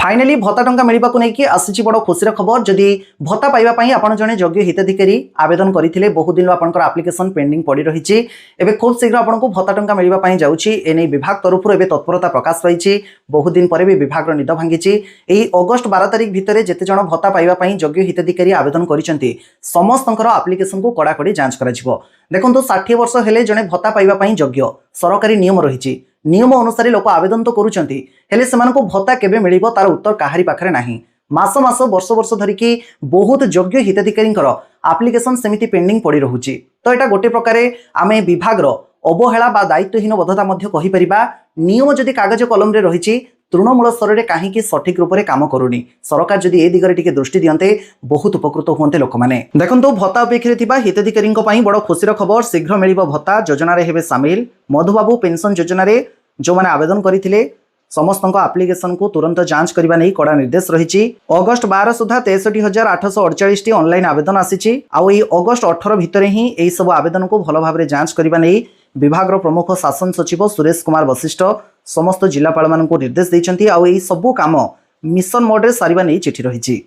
Finally भत्ता टंका मिलवा नहीं आसी बड़ खुशी खबर जदि भत्ता पाइबापी आपड़ जड़े योग्य हिताधिकारी आवेदन करते बहुत दिन आपंकर आप्लिकेसन पेंडिंग पड़ रही है। खूब शीघ्र आपको भत्ता टंका मिलवाई जाने विभाग तरफ तत्परता प्रकाश रही। बहुत दिन पर भी विभाग निद भांगी। अगस्ट 12 तारिख भितर जिते जन भत्ता पाइबापी योग्य हिताधिकारी आवेदन कर समस्त आप्लिकेसन को कड़ाकड़ी जांच कर देखो 60 वर्ष हेले जड़े भत्ता पाइबापी योग्य सरकारी नियम रही। नियम अनुसार लोक आवेदन तो करुँच भत्ता केबे मिलिबो तार उत्तर काहारी पाखरे नाही। मास मास वर्ष वर्ष धरिकी बहुत योग्य हिताधिकारी आप्लिकेसन सेमिति पेंडिंग पड़ी रहुची। तो यहाँ गोटे प्रकार आमे विभाग अवहेला बा दायित्वहीन बद्धता मध्य कहि परिबा। नियम जदि कागज कलम रे रहिची तृणमूल स्तर में कहीं सठिक रूप से काम करूनी। सरकार जदि ए दिगरे टिके दृष्टि दियंते बहुत उपकृत होते लोक मैंने। देखो भत्ता अपेक्षा हिताधिकारी बड़ खुशी खबर शीघ्र मिल भत्ता योजना हेबे सामिल। मधुबाबू पेंशन योजना जो मैंने आवेदन करते समस्त आप्लिकेसन को तुरंत जांच करने नहीं कड़ा निर्देश रही। अगस्ट 12 सुधा 63,848 ऑनलाइन आवेदन आसी। अगस्ट 18 भितर ही यही सब आवेदन को भल भाव जांच करने नहीं विभाग प्रमुख शासन सचिव सुरेश कुमार वशिष्ठ समस्त जिलापाल निर्देश देते। सबू काम मिशन मोड रे सारिबा नहीं चिठी रही।